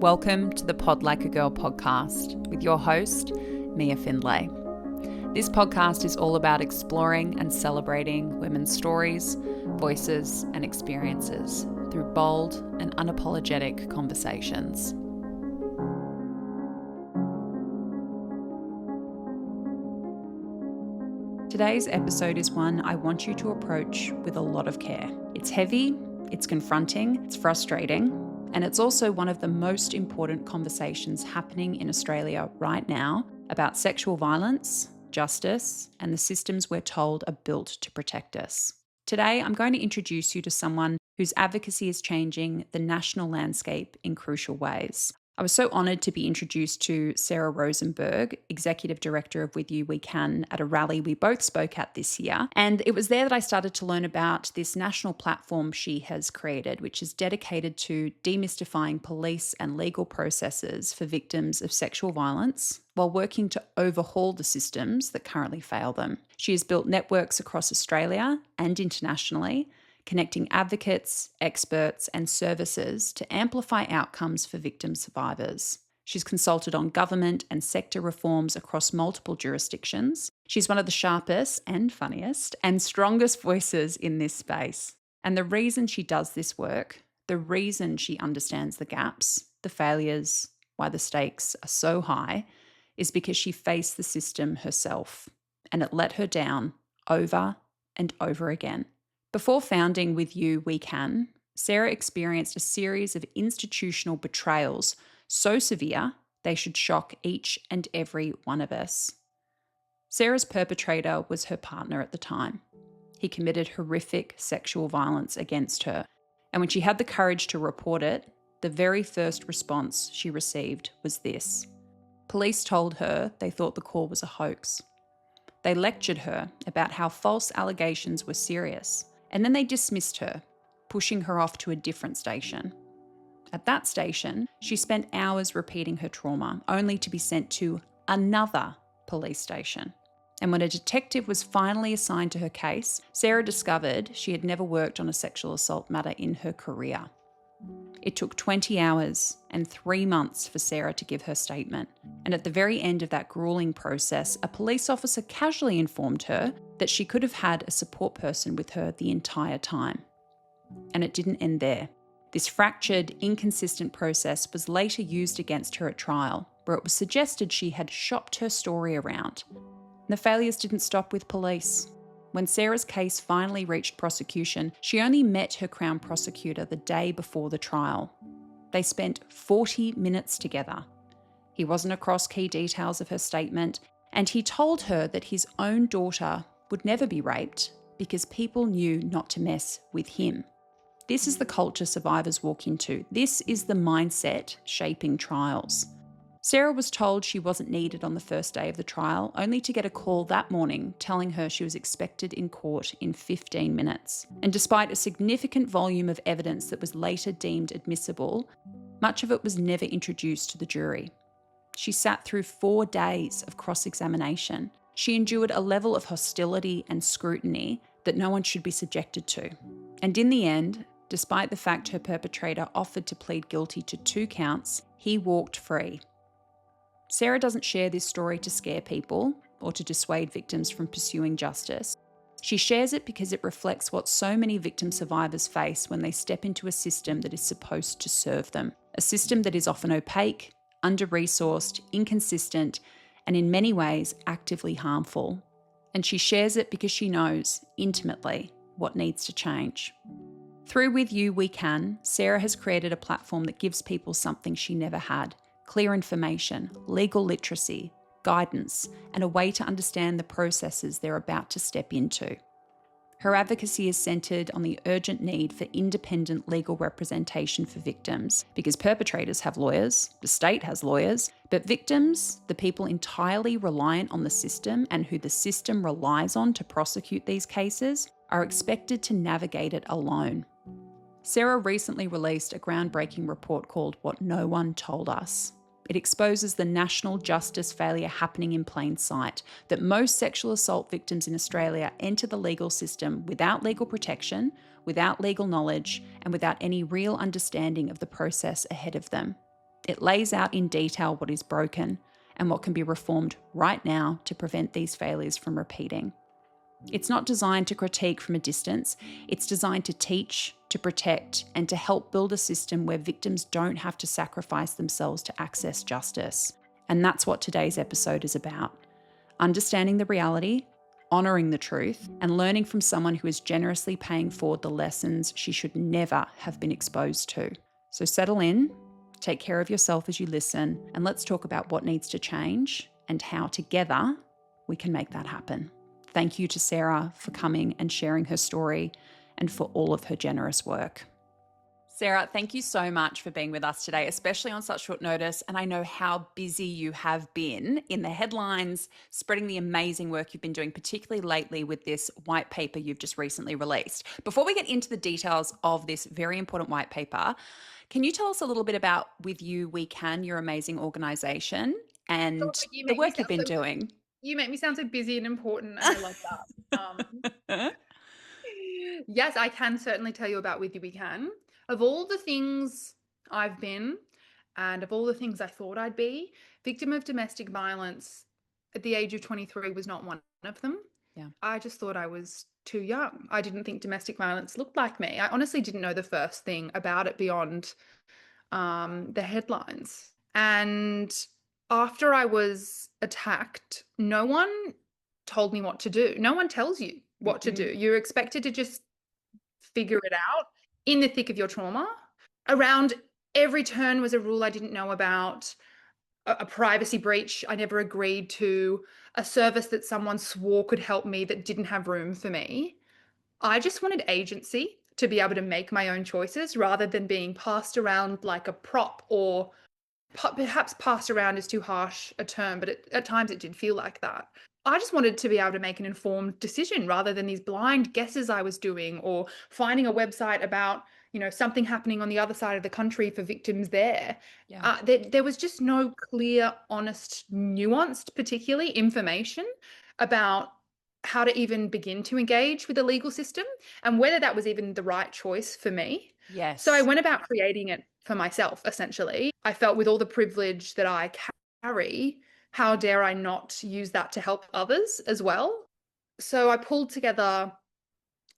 Welcome to the Pod Like a Girl podcast with your host, Mia Findlay. This podcast is all about exploring and celebrating women's stories, voices, and experiences through bold and unapologetic conversations. Today's episode is one I want you to approach with a lot of care. It's heavy, it's confronting, it's frustrating, and it's also one of the most important conversations happening in Australia right now about sexual violence, justice, and the systems we're told are built to protect us. Today, I'm going to introduce you to someone whose advocacy is changing the national landscape in crucial ways. I was so honoured to be introduced to Sarah Rosenberg, Executive Director of With You We Can, at a rally we both spoke at this year. And it was there that I started to learn about this national platform she has created, which is dedicated to demystifying police and legal processes for victims of sexual violence while working to overhaul the systems that currently fail them. She has built networks across Australia and internationally, connecting advocates, experts, and services to amplify outcomes for victim survivors. She's consulted on government and sector reforms across multiple jurisdictions. She's one of the sharpest and funniest and strongest voices in this space. And the reason she does this work, the reason she understands the gaps, the failures, why the stakes are so high, is because she faced the system herself, and it let her down over and over again. Before founding With You We Can, Sarah experienced a series of institutional betrayals so severe they should shock each and every one of us. Sarah's perpetrator was her partner at the time. He committed horrific sexual violence against her, and when she had the courage to report it, the very first response she received was this. Police told her they thought the call was a hoax. They lectured her about how false allegations were serious, and then they dismissed her, pushing her off to a different station. At that station, she spent hours repeating her trauma, only to be sent to another police station. And when a detective was finally assigned to her case, Sarah discovered she had never worked on a sexual assault matter in her career. It took 20 hours and 3 months for Sarah to give her statement. And at the very end of that grueling process, a police officer casually informed her that she could have had a support person with her the entire time. And it didn't end there. This fractured, inconsistent process was later used against her at trial, where it was suggested she had shopped her story around. And the failures didn't stop with police. When Sarah's case finally reached prosecution, she only met her Crown prosecutor the day before the trial. They spent 40 minutes together. He wasn't across key details of her statement, and he told her that his own daughter would never be raped because people knew not to mess with him. This is the culture survivors walk into. This is the mindset shaping trials. Sarah was told she wasn't needed on the first day of the trial, only to get a call that morning telling her she was expected in court in 15 minutes. And despite a significant volume of evidence that was later deemed admissible, much of it was never introduced to the jury. She sat through 4 days of cross-examination. She endured a level of hostility and scrutiny that no one should be subjected to. And in the end, despite the fact her perpetrator offered to plead guilty to 2 counts, he walked free. Sarah doesn't share this story to scare people or to dissuade victims from pursuing justice. She shares it because it reflects what so many victim survivors face when they step into a system that is supposed to serve them. A system that is often opaque, under-resourced, inconsistent, and in many ways actively harmful. And she shares it because she knows, intimately, what needs to change. Through With You We Can, Sarah has created a platform that gives people something she never had. Clear information, legal literacy, guidance, and a way to understand the processes they're about to step into. Her advocacy is centred on the urgent need for independent legal representation for victims, because perpetrators have lawyers, the state has lawyers, but victims, the people entirely reliant on the system and who the system relies on to prosecute these cases, are expected to navigate it alone. Sarah recently released a groundbreaking report called What No One Told Us. It exposes the national justice failure happening in plain sight, that most sexual assault victims in Australia enter the legal system without legal protection, without legal knowledge, and without any real understanding of the process ahead of them. It lays out in detail what is broken and what can be reformed right now to prevent these failures from repeating. It's not designed to critique from a distance. It's designed to teach, to protect, and to help build a system where victims don't have to sacrifice themselves to access justice. And that's what today's episode is about. Understanding the reality, honouring the truth, and learning from someone who is generously paying forward the lessons she should never have been exposed to. So settle in, take care of yourself as you listen, and let's talk about what needs to change and how together we can make that happen. Thank you to Sarah for coming and sharing her story and for all of her generous work. Sarah, thank you so much for being with us today, especially on such short notice. And I know how busy you have been in the headlines, spreading the amazing work you've been doing, particularly lately with this white paper you've just recently released. Before we get into the details of this very important white paper, can you tell us a little bit about With You We Can, your amazing organisation, and the work you've been doing? You make me sound so busy and important, and I love that. Yes, I can certainly tell you about With You We Can. Of all the things I've been, and of all the things I thought I'd be, victim of domestic violence at the age of 23 was not one of them. Yeah. I just thought I was too young. I didn't think domestic violence looked like me. I honestly didn't know the first thing about it beyond the headlines. And after I was attacked, no one told me what to do. No one tells you what to do. You're expected to just figure it out in the thick of your trauma. Around every turn was a rule I didn't know about, a privacy breach I never agreed to, a service that someone swore could help me that didn't have room for me. I just wanted agency to be able to make my own choices rather than being passed around like a prop, or perhaps passed around is too harsh a term, but at times it did feel like that. I just wanted to be able to make an informed decision rather than these blind guesses I was doing, or finding a website about, something happening on the other side of the country for victims there. Yeah. There was just no clear, honest, nuanced, particularly information about how to even begin to engage with the legal system and whether that was even the right choice for me. Yes. So I went about creating it for myself, essentially. I felt with all the privilege that I carry, how dare I not use that to help others as well? So I pulled together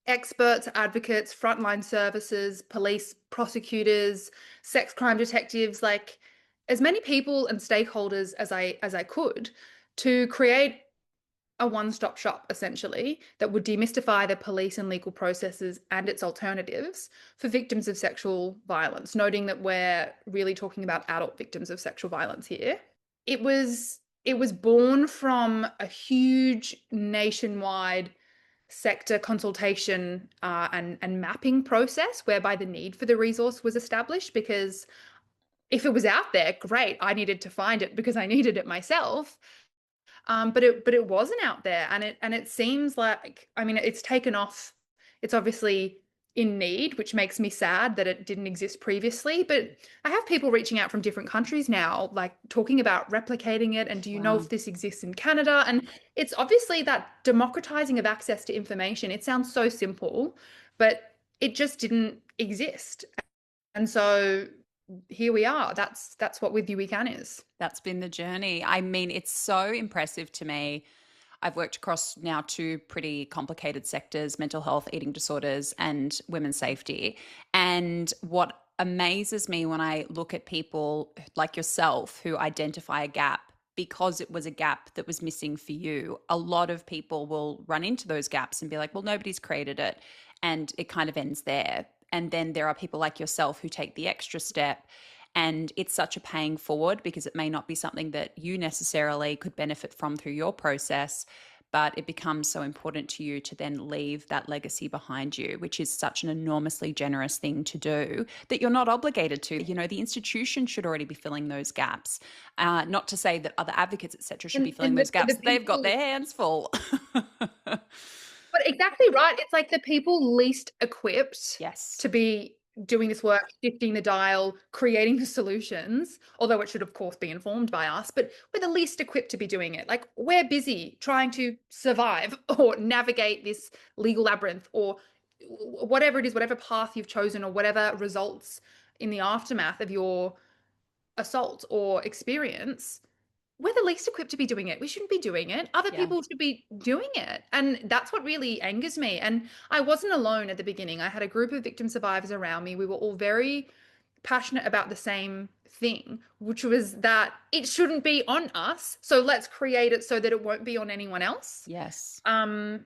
experts, advocates, frontline services, police, prosecutors, sex crime detectives, like as many people and stakeholders as I could, to create a one-stop shop, essentially, that would demystify the police and legal processes and its alternatives for victims of sexual violence, noting that we're really talking about adult victims of sexual violence here. It was born from a huge nationwide sector consultation and mapping process whereby the need for the resource was established, because if it was out there, great, I needed to find it because I needed it myself. But it wasn't out there, and it seems like, I mean, it's taken off. It's obviously in need, which makes me sad that it didn't exist previously. But I have people reaching out from different countries now, like talking about replicating it. And do you know Wow. if this exists in Canada? And it's obviously that democratizing of access to information. It sounds so simple, but it just didn't exist. And so here we are. That's what With You We Can is. That's been the journey. I mean, it's so impressive to me. I've worked across now two pretty complicated sectors: mental health, eating disorders, and women's safety. And what amazes me when I look at people like yourself who identify a gap because it was a gap that was missing for you, a lot of people will run into those gaps and be like, well, nobody's created it. And it kind of ends there. And then there are people like yourself who take the extra step, and it's such a paying forward because it may not be something that you necessarily could benefit from through your process, but it becomes so important to you to then leave that legacy behind you, which is such an enormously generous thing to do that you're not obligated to. The institution should already be filling those gaps. Not to say that other advocates, etc., should be filling And those the gaps. They've got people, their hands full. but exactly right. It's like the people least equipped Yes. to be doing this work, shifting the dial, creating the solutions, although it should, of course, be informed by us, but we're the least equipped to be doing it. Like, we're busy trying to survive or navigate this legal labyrinth, or whatever it is, whatever path you've chosen, or whatever results in the aftermath of your assault or experience, we're the least equipped to be doing it. We shouldn't be doing it. Other Yeah. people should be doing it. And that's what really angers me. And I wasn't alone at the beginning. I had a group of victim survivors around me. We were all very passionate about the same thing, which was that it shouldn't be on us. So let's create it so that it won't be on anyone else. Yes. Um,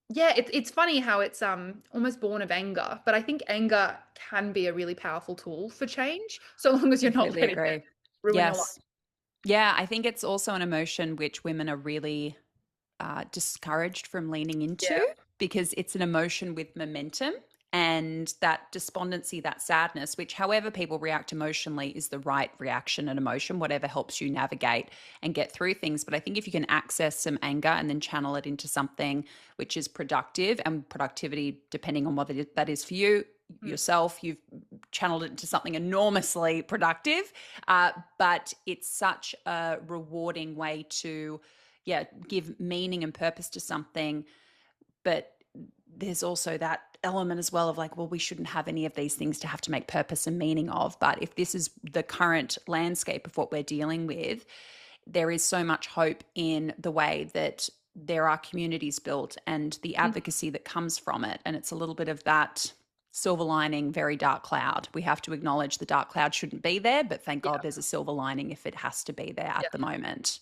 yeah, it's funny how it's almost born of anger, but I think anger can be a really powerful tool for change, so long as you're not Completely letting it agree. ruin your life. Yes. Yeah, I think it's also an emotion which women are really discouraged from leaning into Yeah. because it's an emotion with momentum, and that despondency, that sadness, which however people react emotionally is the right reaction and emotion, whatever helps you navigate and get through things. But I think if you can access some anger and then channel it into something which is productive, and productivity, depending on what that is for you, Mm. yourself, you've channeled it into something enormously productive. But it's such a rewarding way to, yeah, give meaning and purpose to something. But there's also that element as well of like, well, we shouldn't have any of these things to have to make purpose and meaning of. But if this is the current landscape of what we're dealing with, there is so much hope in the way that there are communities built and the Mm. advocacy that comes from it. And it's a little bit of that silver lining, very dark cloud. We have to acknowledge the dark cloud shouldn't be there, but thank God Yeah, there's a silver lining if it has to be there yeah, at the moment.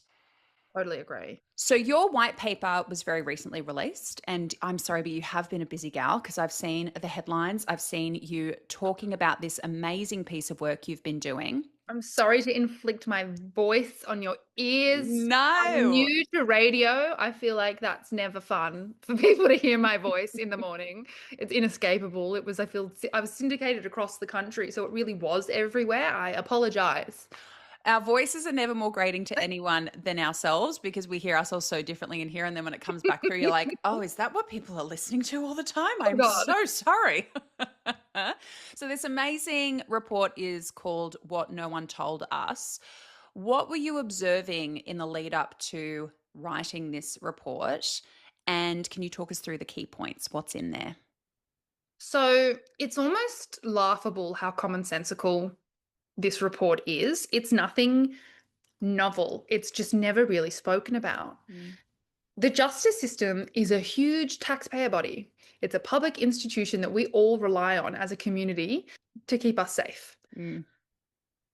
totally agree. So your white paper was very recently released, and I'm sorry, but you have been a busy gal because I've seen the headlines. I've seen you talking about this amazing piece of work you've been doing. I'm sorry to inflict my voice on your ears. I'm No. new to radio. I feel like that's never fun for people to hear my voice in the morning. It's inescapable. I was syndicated across the country, so it really was everywhere. I apologize. Our voices are never more grating to anyone than ourselves because we hear ourselves so differently in here. And then when it comes back through, you're like, oh, is that what people are listening to all the time? Oh I'm God. so sorry. So, this amazing report is called What No One Told Us. What were you observing in the lead up to writing this report? And can you talk us through the key points? What's in there? So it's almost laughable how commonsensical this report is. It's nothing novel. It's just never really spoken about. Mm, The justice system is a huge taxpayer body. It's a public institution that we all rely on as a community to keep us safe. mm,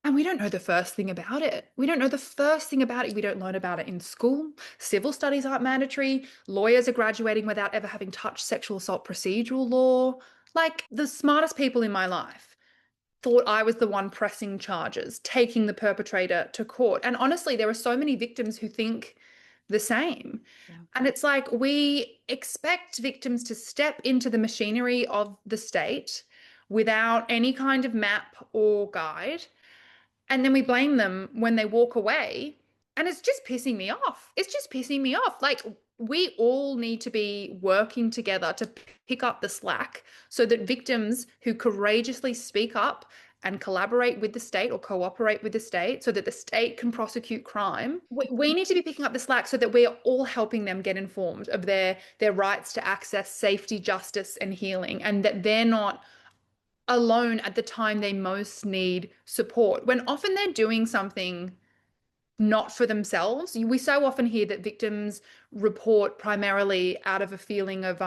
And we don't know the first thing about it. We don't know the first thing about it. We don't learn about it in school. Civil studies aren't mandatory. Lawyers are graduating without ever having touched sexual assault procedural law. Like the smartest people in my life thought I was the one pressing charges, taking the perpetrator to court. And honestly, there are so many victims who think the same. yeah. And it's like we expect victims to step into the machinery of the state without any kind of map or guide. And then we blame them when they walk away. And it's just pissing me off. It's just pissing me off. Like, we all need to be working together to pick up the slack so that victims who courageously speak up and collaborate with the state or cooperate with the state so that the state can prosecute crime. We need to be picking up the slack so that we're all helping them get informed of their rights to access safety, justice, and healing, and that they're not alone at the time they most need support, when often they're doing something not for themselves. We so often hear that victims report primarily out of a feeling of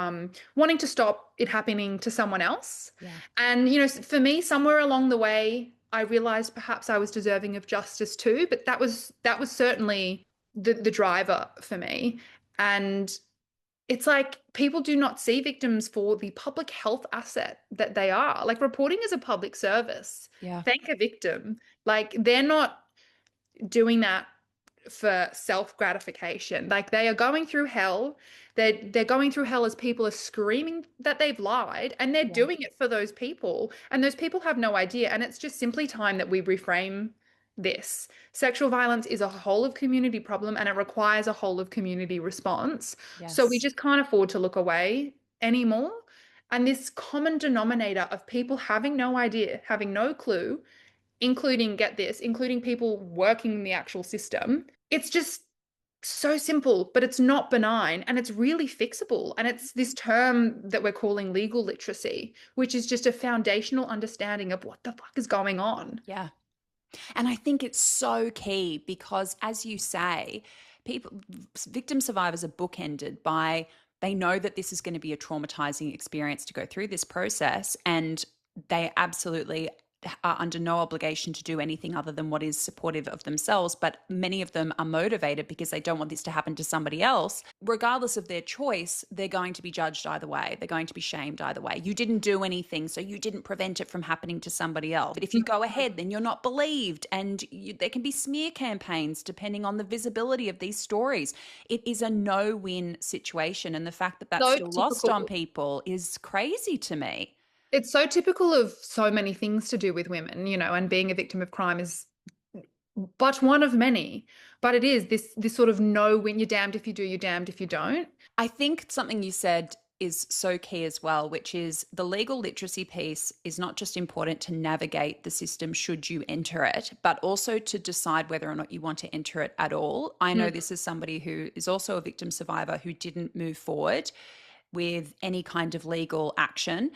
wanting to stop it happening to someone else. Yeah. And, you know, for me, somewhere along the way, I realized perhaps I was deserving of justice too, but that was certainly the driver for me. And it's like people do not see victims for the public health asset that they are. Like, reporting is a public service. Yeah. Thank a victim. Like, they're not doing that for self gratification. Like, they are going through hell. They're going through hell as people are screaming that they've lied, and they're Yeah. doing it for those people. And those people have no idea. And it's just simply time that we reframe this. Sexual violence is a whole of community problem, and it requires a whole of community response. So we Yes. just can't afford to look away anymore. And this common denominator of people having no idea, having no clue, including, get this, including people working in the actual system, it's just so simple, but it's not benign, and it's really fixable. And it's this term that we're calling legal literacy, which is just a foundational understanding of what the fuck is going on. Yeah. And I think it's so key because, as you say, people, victim survivors are bookended by they know that this is going to be a traumatizing experience to go through this process, and they absolutely are under no obligation to do anything other than what is supportive of themselves. But many of them are motivated because they don't want this to happen to somebody else. Regardless of their choice, they're going to be judged either way. They're going to be shamed either way. You didn't do anything, so you didn't prevent it from happening to somebody else. But if you go ahead, then you're not believed. And there can be smear campaigns depending on the visibility of these stories. It is a no win situation. And the fact that that's So still lost on typical. people is crazy to me. It's so typical of so many things to do with women, and being a victim of crime is but one of many. But it is this sort of no win. You're damned if you do, you're damned if you don't. I think something you said is so key as well, which is the legal literacy piece is not just important to navigate the system should you enter it, but also to decide whether or not you want to enter it at all. I know Mm. this is somebody who is also a victim survivor who didn't move forward with any kind of legal action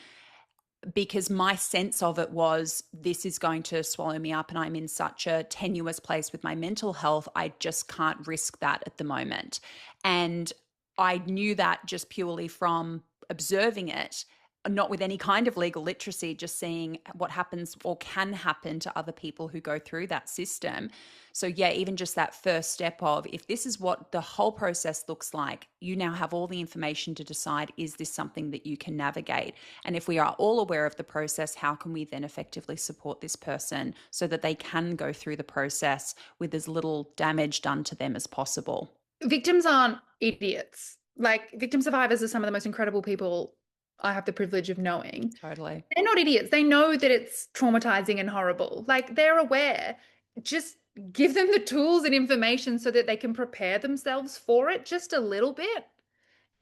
because my sense of it was this is going to swallow me up and I'm in such a tenuous place with my mental health. I just can't risk that at the moment. And I knew that just purely from observing it, not with any kind of legal literacy, just seeing what happens or can happen to other people who go through that system. So, yeah, even just that first step of if this is what the whole process looks like, you now have all the information to decide is this something that you can navigate? And if we are all aware of the process, how can we then effectively support this person so that they can go through the process with as little damage done to them as possible? Victims aren't idiots. Like, victim survivors are some of the most incredible people I have the privilege of knowing. Totally. They're not idiots. They know that it's traumatizing and horrible. Like, they're aware. Just give them the tools and information so that they can prepare themselves for it just a little bit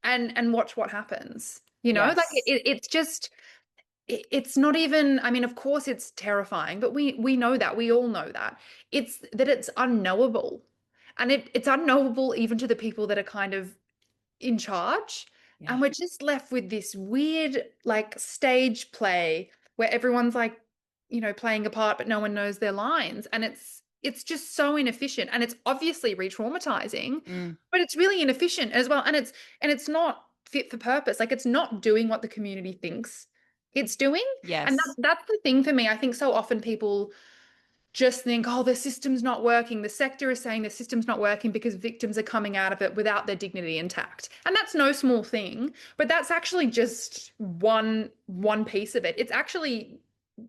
and watch what happens. Like Yes. it's just it's not even, I mean, of course it's terrifying, but we know that. We all know that. It's that it's unknowable. And it's unknowable even to the people that are kind of in charge. Yeah. And we're just left with this weird, like, stage play where everyone's like, playing a part, but no one knows their lines. And it's just so inefficient. And it's obviously re-traumatizing, Mm. but it's really inefficient as well. And it's not fit for purpose. Like, it's not doing what the community thinks it's doing. And Yes. that's the thing for me. I think so often people just think, oh, the system's not working. The sector is saying the system's not working because victims are coming out of it without their dignity intact. And that's no small thing, but that's actually just one piece of it. It's actually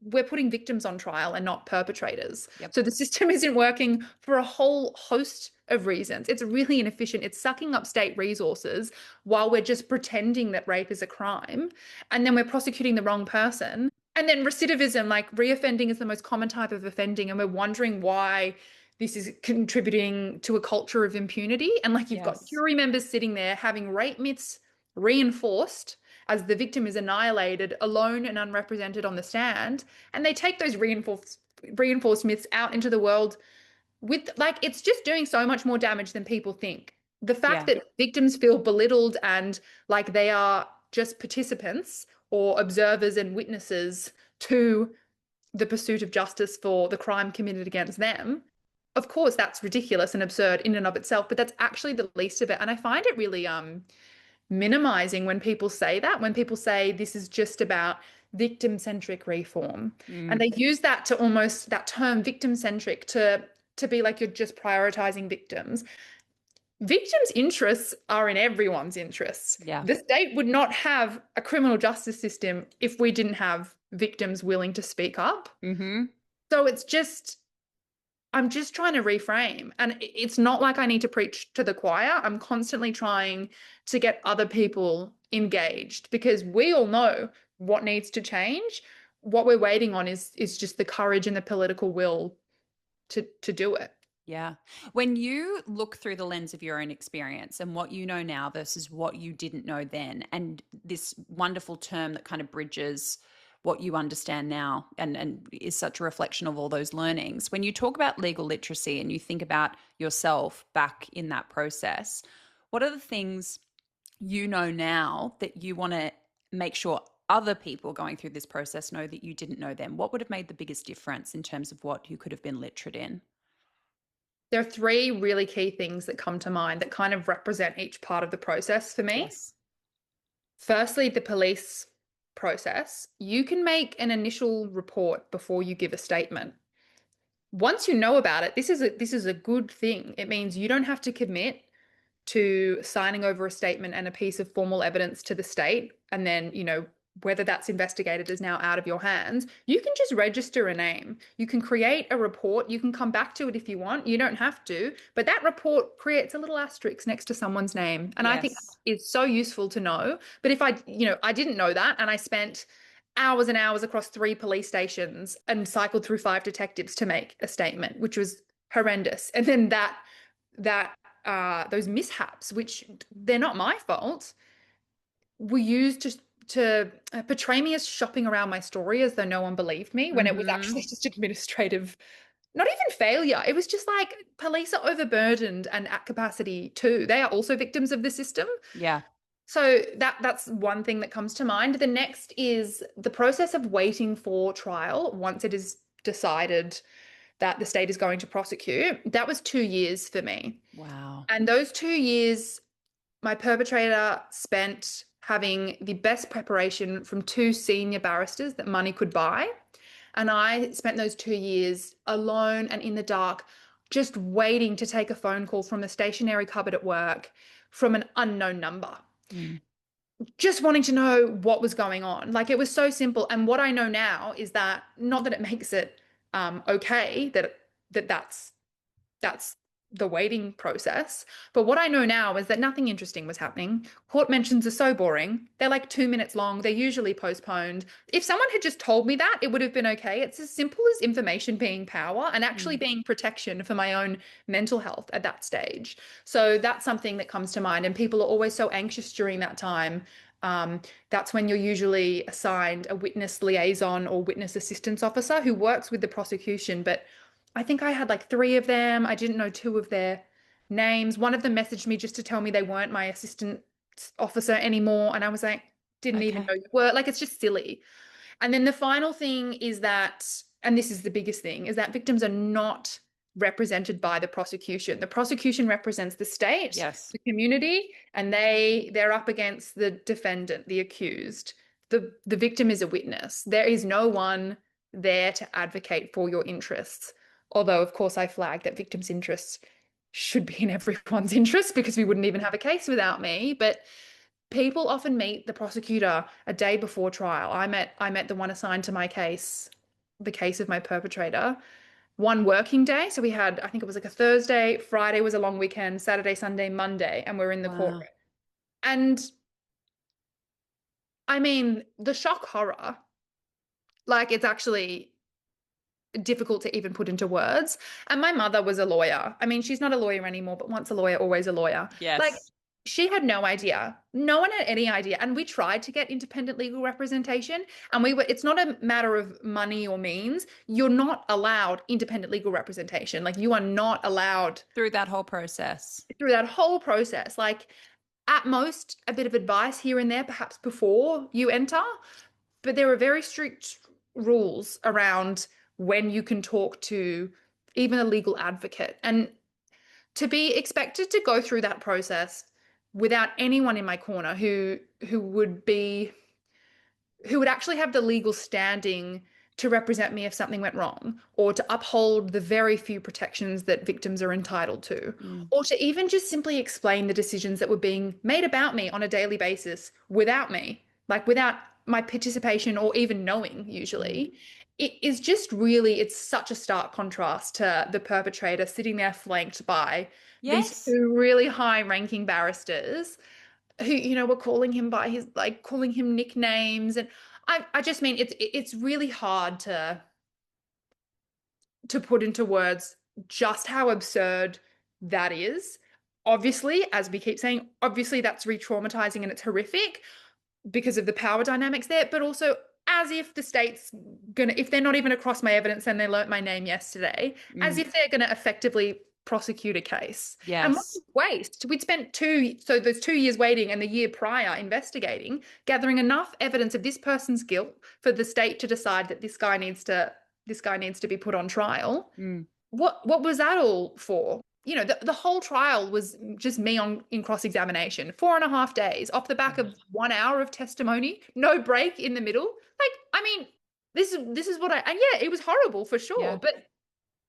we're putting victims on trial and not perpetrators. Yep. So the system isn't working for a whole host of reasons. It's really inefficient. It's sucking up state resources while we're just pretending that rape is a crime. And then we're prosecuting the wrong person. And then recidivism, like reoffending is the most common type of offending. And we're wondering why this is contributing to a culture of impunity. And like you've got Yes. jury members sitting there having rape myths reinforced as the victim is annihilated, alone and unrepresented on the stand. And they take those reinforced myths out into the world with, like, it's just doing so much more damage than people think. The fact Yeah. that victims feel belittled and like they are just participants or observers and witnesses to the pursuit of justice for the crime committed against them. Of course, that's ridiculous and absurd in and of itself, but that's actually the least of it. And I find it really minimizing when people say that, when people say this is just about victim-centric reform. And Mm. they use that to almost that term victim-centric to be like you're just prioritizing victims. Victims' interests are in everyone's interests. Yeah. The state would not have a criminal justice system if we didn't have victims willing to speak up. Mm-hmm. So I'm just trying to reframe. And it's not like I need to preach to the choir. I'm constantly trying to get other people engaged because we all know what needs to change. What we're waiting on is just the courage and the political will to do it. Yeah. When you look through the lens of your own experience and what you know now versus what you didn't know then, and this wonderful term that kind of bridges what you understand now and is such a reflection of all those learnings, when you talk about legal literacy and you think about yourself back in that process, what are the things you know now that you want to make sure other people going through this process know that you didn't know them? What would have made the biggest difference in terms of what you could have been literate in? There are three really key things that come to mind that kind of represent each part of the process for me. Yes. Firstly, the police process. You can make an initial report before you give a statement. Once you know about it, this is a good thing. It means you don't have to commit to signing over a statement and a piece of formal evidence to the state, and then, whether that's investigated is now out of your hands. You can just register a name. You can create a report. You can come back to it if you want. You don't have to, but that report creates a little asterisk next to someone's name. And I think Yes. it's so useful to know. But if I didn't know that, and I spent hours and hours across 3 police stations and cycled through 5 detectives to make a statement, which was horrendous. And then that those mishaps, which they're not my fault, were used to portray me as shopping around my story as though no one believed me, when it was Mm-hmm. actually just administrative, not even failure. It was just like police are overburdened and at capacity too. They are also victims of the system. Yeah. So that's one thing that comes to mind. The next is the process of waiting for trial once it is decided that the state is going to prosecute. That was 2 years for me. Wow. And those 2 years, my perpetrator spent having the best preparation from 2 senior barristers that money could buy. And I spent those 2 years alone and in the dark, just waiting to take a phone call from a stationery cupboard at work from an unknown number, Mm. just wanting to know what was going on. Like, it was so simple. And what I know now is that, not that it makes it okay that's the waiting process. But what I know now is that nothing interesting was happening. Court mentions are so boring. They're like 2 minutes long. They're usually postponed. If someone had just told me that, it would have been okay. It's as simple as information being power and actually Mm. being protection for my own mental health at that stage. So that's something that comes to mind. And people are always so anxious during that time. That's when you're usually assigned a witness liaison or witness assistance officer who works with the prosecution. But I think I had like 3 of them. I didn't know 2 of their names. One of them messaged me just to tell me they weren't my assistant officer anymore. And I was like, didn't even Okay. know you were. Like, it's just silly. And then the final thing is that, and this is the biggest thing, is that victims are not represented by the prosecution. The prosecution represents the state, Yes. the community, and they're up against the defendant, the accused. The victim is a witness. There is no one there to advocate for your interests. Although, of course, I flag that victims' interests should be in everyone's interest, because we wouldn't even have a case without me. But people often meet the prosecutor a day before trial. I met the one assigned to my case, the case of my perpetrator, one working day. So we had, I think it was like a Thursday, Friday was a long weekend, Saturday, Sunday, Monday, and we're in the courtroom. Wow. And I mean, the shock horror, like, it's actually difficult to even put into words. And my mother was a lawyer. I mean, she's not a lawyer anymore, but once a lawyer, always a lawyer. Like, Yes. she had no idea. No one had any idea. And we tried to get independent legal representation. And it's not a matter of money or means. You're not allowed independent legal representation. Like, you are not allowed Through that whole process. through that whole process. Like, at most, a bit of advice here and there, perhaps before you enter. But there are very strict rules around when you can talk to even a legal advocate. And to be expected to go through that process without anyone in my corner who would actually have the legal standing to represent me if something went wrong, or to uphold the very few protections that victims are entitled to, Mm. or to even just simply explain the decisions that were being made about me on a daily basis without me, like without my participation or even knowing, Mm. usually. It is just really, it's such a stark contrast to the perpetrator sitting there flanked by these Yes. 2 really high-ranking barristers who, were calling him by his, like, calling him nicknames. And I just mean, it's really hard to put into words just how absurd that is. Obviously, as we keep saying, obviously that's re-traumatizing and it's horrific because of the power dynamics there, but also as if the state's gonna, if they're not even across my evidence and they learnt my name yesterday, as Mm. if they're gonna effectively prosecute a case. And what a Yes. waste. We'd spent so there's 2 years waiting and the year prior investigating, gathering enough evidence of this person's guilt for the state to decide that this guy needs to be put on trial. Mm. What was that all for? The whole trial was just me in cross-examination, 4.5 days off the back of 1 hour of testimony, no break in the middle. Like, I mean, this is what and yeah, it was horrible for sure, Yeah. but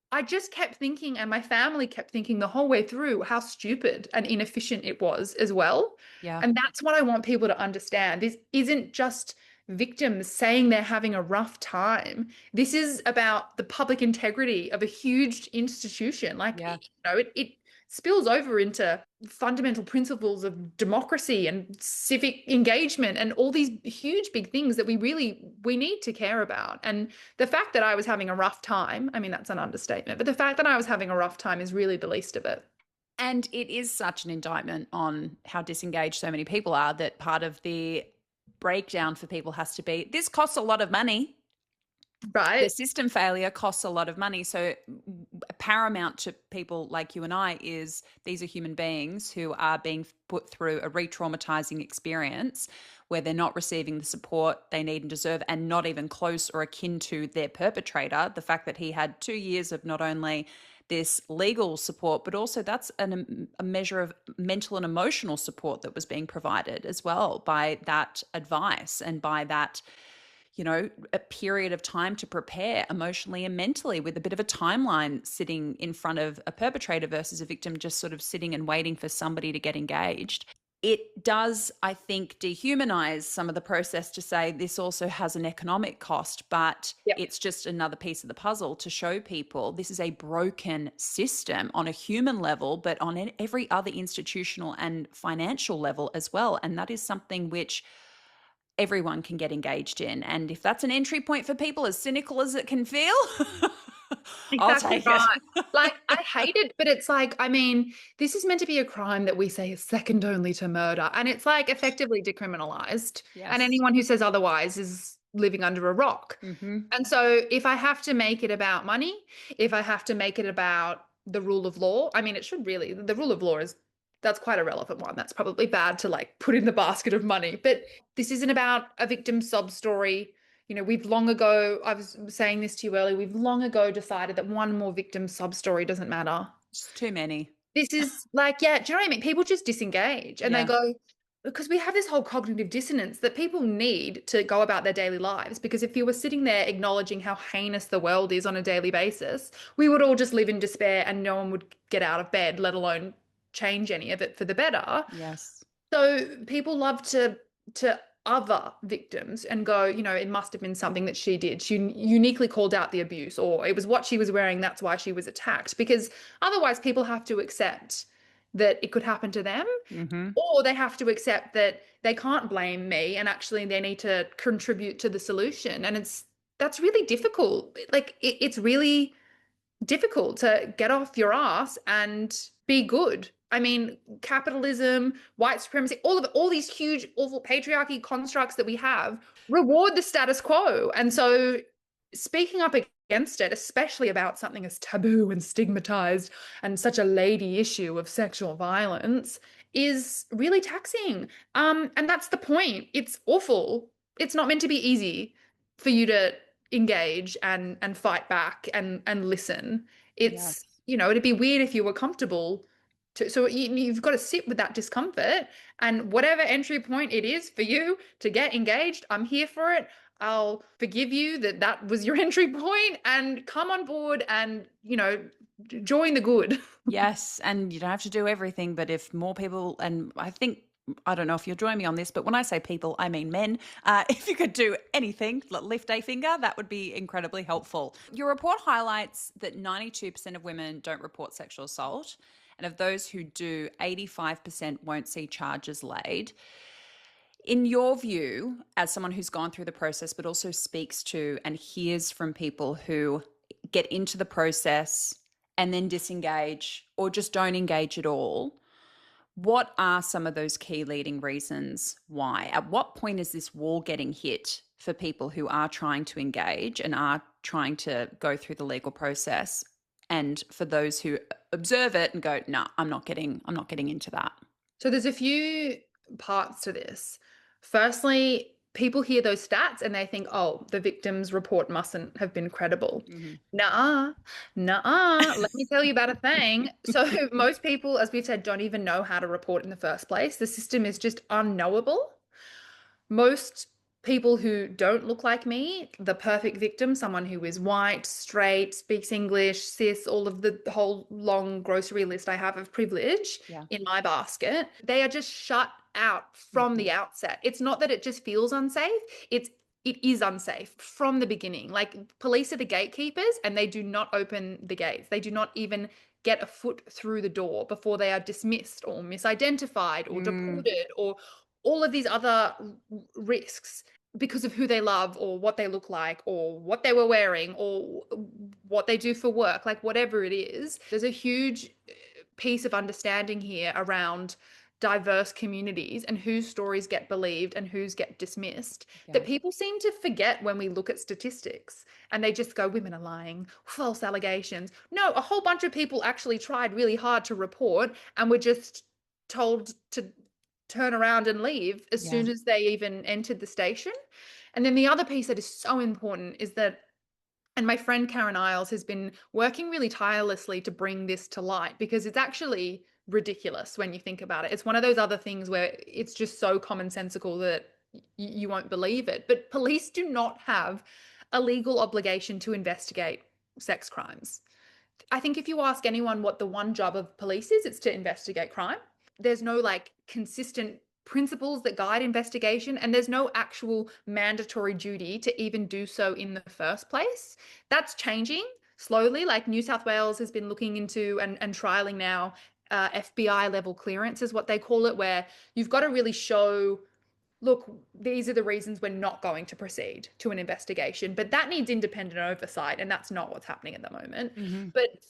I just kept thinking, and my family kept thinking the whole way through, how stupid and inefficient it was as well. Yeah. And that's what I want people to understand. This isn't just victims saying they're having a rough time. This is about the public integrity of a huge institution. Like, Yeah. it spills over into fundamental principles of democracy and civic engagement and all these huge big things that we need to care about. And the fact that I was having a rough time, I mean, that's an understatement, but the fact that I was having a rough time is really the least of it. And it is such an indictment on how disengaged so many people are that part of the breakdown for people has to be this costs a lot of money. The Right? system failure costs a lot of money. So paramount to people like you and I is these are human beings who are being put through a re-traumatizing experience where they're not receiving the support they need and deserve, and not even close or akin to their perpetrator. The fact that he had 2 years of not only this legal support, but also that's a measure of mental and emotional support that was being provided as well by that advice and by that, a period of time to prepare emotionally and mentally, with a bit of a timeline sitting in front of a perpetrator versus a victim just sort of sitting and waiting for somebody to get engaged. It does, I think, dehumanize some of the process to say this also has an economic cost, but Yep. it's just another piece of the puzzle to show people this is a broken system on a human level, but on every other institutional and financial level as well. And that is something which everyone can get engaged in. And if that's an entry point for people, as cynical as it can feel, I'll Exactly take it. right. Like, I hate it, but it's like, I mean, this is meant to be a crime that we say is second only to murder, and it's like effectively decriminalized. And Yes. anyone who says otherwise is living under a rock. Mm-hmm. And so, if I have to make it about money, if I have to make it about the rule of law, I mean, it should really, the rule of law is, that's quite a relevant one. That's probably bad to like put in the basket of money, but this isn't about a victim sob story. We've long ago, I was saying this to you earlier, we've long ago decided that one more victim sub story doesn't matter. It's too many. This is like, yeah, do you know what I mean? People just disengage and they Yeah. go, because we have this whole cognitive dissonance that people need to go about their daily lives. Because if you were sitting there acknowledging how heinous the world is on a daily basis, we would all just live in despair and no one would get out of bed, let alone change any of it for the better. Yes. So people love to other victims and go, it must have been something that she did. She uniquely called out the abuse, or it was what she was wearing, that's why she was attacked. Because otherwise people have to accept that it could happen to them, Mm-hmm. or they have to accept that they can't blame me and actually they need to contribute to the solution. And that's really difficult. Like, it's really difficult to get off your ass and be good. I mean, capitalism, white supremacy, all these huge, awful patriarchy constructs that we have reward the status quo. And so speaking up against it, especially about something as taboo and stigmatized and such a lady issue of sexual violence, is really taxing. And that's the point. It's awful. It's not meant to be easy for you to engage and fight back and listen. Yes. It'd be weird if you were comfortable so you've got to sit with that discomfort, and whatever entry point it is for you to get engaged, I'm here for it. I'll forgive you that was your entry point, and come on board and, join the good. Yes. And you don't have to do everything, but if more people, and I don't know if you'll join me on this, but when I say people, I mean men. If you could do anything, lift a finger, that would be incredibly helpful. Your report highlights that 92% of women don't report sexual assault. And of those who do, 85% won't see charges laid. In your view, as someone who's gone through the process, but also speaks to and hears from people who get into the process and then disengage or just don't engage at all, what are some of those key leading reasons why? At what point is this wall getting hit for people who are trying to engage and are trying to go through the legal process? and for those who observe it and go, "No, I'm not getting into that." So there's a few parts to this. Firstly, people hear those stats and they think, oh, the victim's report mustn't have been credible. Mhm. Nah, nah. Let me tell you about a thing. So most people, as we said, don't even know how to report in the first place. The system is just unknowable. Most people who don't look like me, the perfect victim, someone who is white, straight, speaks English, cis, all of the whole long grocery list I have of privilege Yeah. in my basket, they are just shut out from Mhm. the outset. It's not that it just feels unsafe, it is unsafe from the beginning. Like police are the gatekeepers and they do not open the gates. They do not even get a foot through the door before they are dismissed or misidentified or Mm, deported or all of these other risks because of who they love or what they look like or what they were wearing or what they do for work, like whatever it is. There's a huge piece of understanding here around diverse communities and whose stories get believed and whose get dismissed yeah. that people seem to forget when we look at statistics and they just go, women are lying, false allegations. No, a whole bunch of people actually tried really hard to report and were just told to turn around and leave as Yeah. soon as they even entered the station. And then the other piece that is so important is that, and my friend Karen Isles has been working really tirelessly to bring this to light because it's actually ridiculous when you think about it. It's one of those other things where it's just so commonsensical that you won't believe it. But police do not have a legal obligation to investigate sex crimes. I think if you ask anyone what the one job of police is, it's to investigate crime. There's no like consistent principles that guide investigation, and there's no actual mandatory duty to even do so in the first place. That's changing slowly. Like New South Wales has been looking into and trialing now FBI level clearance, is what they call it, where you've got to really show, look, these are the reasons we're not going to proceed to an investigation. But that needs independent oversight, and that's not what's happening at the moment. Mhm. But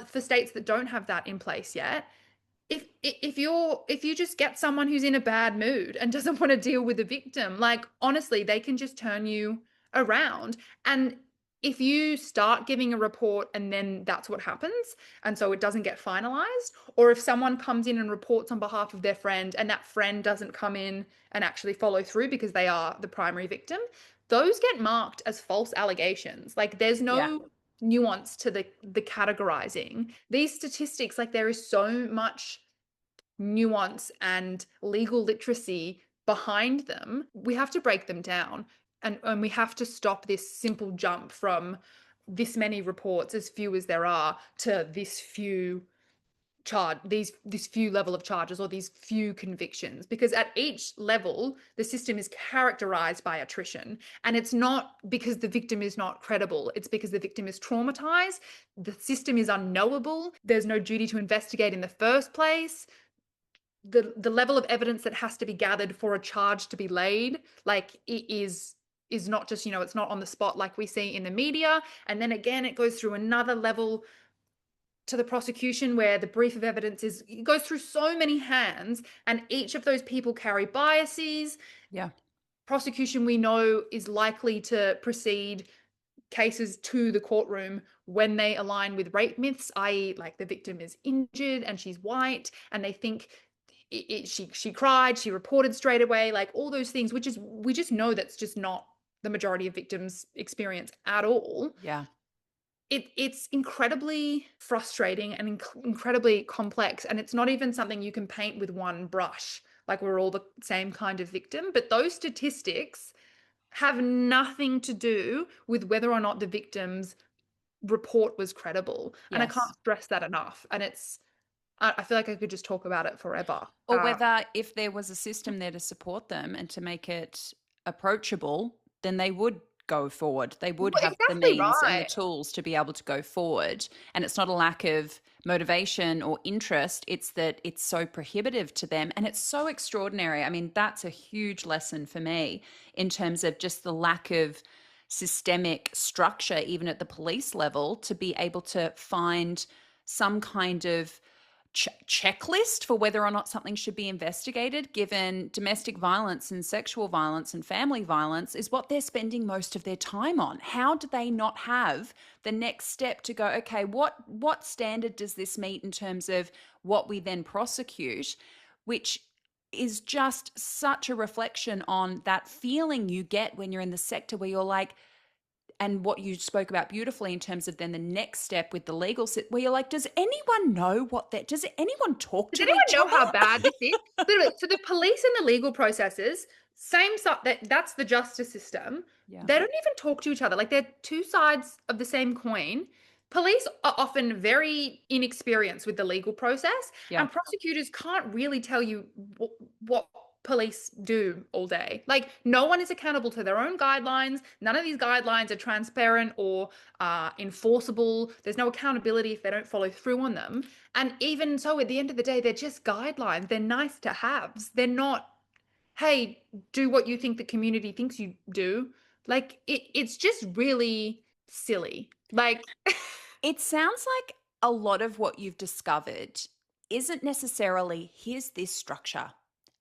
for states that don't have that in place yet, if you just get someone who's in a bad mood and doesn't want to deal with the victim, like honestly, they can just turn you around. And if you start giving a report and then that's what happens, and so it doesn't get finalized, or if someone comes in and reports on behalf of their friend and that friend doesn't come in and actually follow through because they are the primary victim, those get marked as false allegations. Like there's Yeah. no nuance to the categorizing. These statistics, like there is so much nuance and legal literacy behind them. We have to break them down, and we have to stop this simple jump from this many reports, as few as there are, to this few level of charges or these few convictions, because at each level the system is characterized by attrition, and it's not because the victim is not credible, it's because the victim is traumatized, the system is unknowable, there's no duty to investigate in the first place, the level of evidence that has to be gathered for a charge to be laid, like it is not just, it's not on the spot like we see in the media. And then again, it goes through another level to the prosecution where the brief of evidence it goes through so many hands, and each of those people carry biases. Yeah. Prosecution, we know, is likely to proceed cases to the courtroom when they align with rape myths, i.e., like the victim is injured and she's white, and they think she cried, she reported straight away, like all those things, which is we just know that's just not the majority of victims' experience at all. Yeah. It's incredibly frustrating and incredibly complex, and it's not even something you can paint with one brush. Like we're all the same kind of victim, but those statistics have nothing to do with whether or not the victim's report was credible. And I Yes. can't stress that enough. And I feel like I could just talk about it forever. Or whether if there was a system there to support them and to make it approachable, then they would go forward. They would have the Exactly means and the right. tools to be able to go forward. And it's not a lack of motivation or interest, it's that it's so prohibitive to them. And it's so extraordinary. I mean, that's a huge lesson for me in terms of just the lack of systemic structure, even at the police level, to be able to find some kind of checklist for whether or not something should be investigated, given domestic violence and sexual violence and family violence is what they're spending most of their time on. How do they not have the next step to go, okay, what standard does this meet in terms of what we then prosecute, which is just such a reflection on that feeling you get when you're in the sector where you're like, and what you spoke about beautifully in terms of then the next step with the legal where you're like, does anyone know does anyone talk Does to anyone each know how other? bad this is? Literally, so the police and the legal processes, that's the justice system. Yeah. They don't even talk to each other. Like they're two sides of the same coin. Police are often very inexperienced with the legal process, Yeah. and prosecutors can't really tell you what police do all day. Like no one is accountable to their own guidelines. None of these guidelines are transparent or enforceable. There's no accountability if they don't follow through on them. And even so, at the end of the day, they're just guidelines. They're nice to haves. They're not, hey, do what you think the community thinks you do. Like it's just really silly. Like, It sounds like a lot of what you've discovered isn't necessarily here's this structure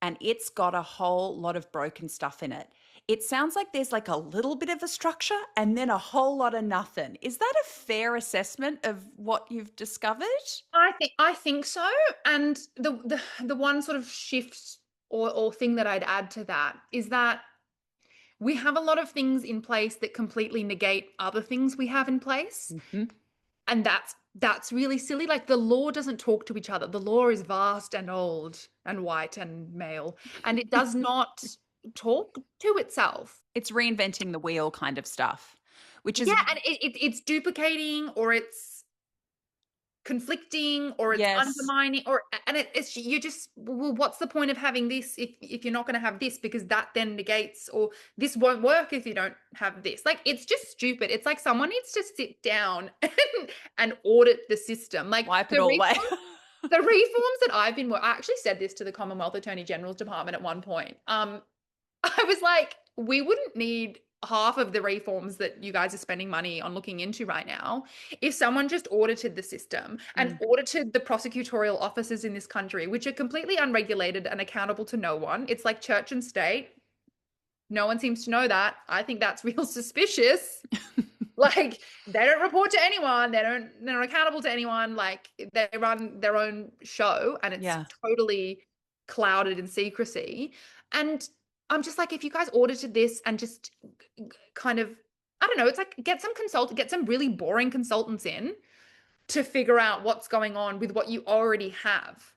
and it's got a whole lot of broken stuff in it. It sounds like there's like a little bit of a structure and then a whole lot of nothing. Is that a fair assessment of what you've discovered? I think so. And the one sort of shift or thing that I'd add to that is that we have a lot of things in place that completely negate other things we have in place. Mm-hmm. And that's really silly. Like the law doesn't talk to each other. The law is vast and old and white and male, and it does not talk to itself. It's reinventing the wheel kind of stuff, which is, Yeah, and it's duplicating or it's conflicting or it's yes, undermining or and it's you just, well, what's the point of having this if you're not going to have this, because that then negates, or this won't work if you don't have this. Like it's just stupid. It's like someone needs to sit down and audit the system. Like wipe it all away. the reforms that I actually said this to the Commonwealth Attorney General's department at one point. I was like, we wouldn't need half of the reforms that you guys are spending money on looking into right now if someone just audited the system and audited the prosecutorial offices in this country, which are completely unregulated and accountable to no one. It's like church and state. No one seems to know that. I think that's real suspicious. Like they don't report to anyone. They're not accountable to anyone. Like they run their own show and it's Yeah. totally clouded in secrecy. And I'm just like, if you guys audited this and just kind of, I don't know, it's like get some really boring consultants in to figure out what's going on with what you already have.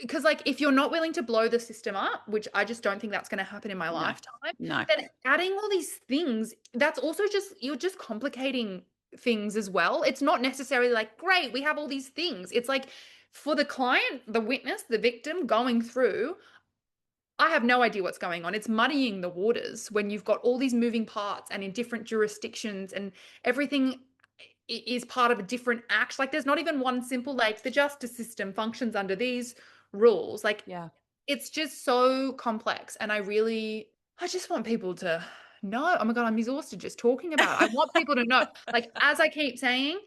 Because like if you're not willing to blow the system up, which I just don't think that's going to happen in my No. lifetime, No. then adding all these things, that's also just, you're just complicating things as well. It's not necessarily like, great, we have all these things. It's like for the client, the witness, the victim going through, I have no idea what's going on. It's muddying the waters when you've got all these moving parts and in different jurisdictions and everything is part of a different act. Like there's not even one simple, like the justice system functions under these rules. Like Yeah. it's just so complex. And I just want people to know. Oh my God, I'm exhausted just talking about it. I want people to know, like, as I keep saying,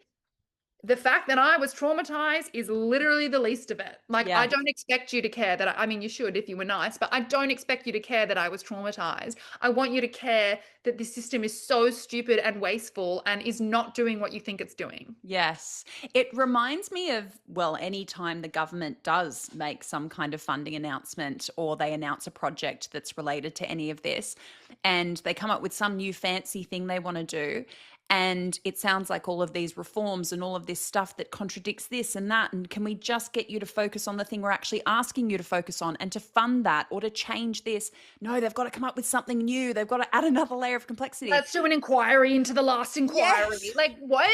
the fact that I was traumatized is literally the least of it. Like, I Yeah. don't expect you to care that I mean, you should if you were nice, but I don't expect you to care that I was traumatized. I want you to care that this system is so stupid and wasteful and is not doing what you think it's doing. Yes. It reminds me of, well, any time the government does make some kind of funding announcement or they announce a project that's related to any of this and they come up with some new fancy thing they want to do. And it sounds like all of these reforms and all of this stuff that contradicts this and that. And can we just get you to focus on the thing we're actually asking you to focus on and to fund that or to change this? No, they've got to come up with something new. They've got to add another layer of complexity. Let's do an inquiry into the last inquiry. Yes. Like, what?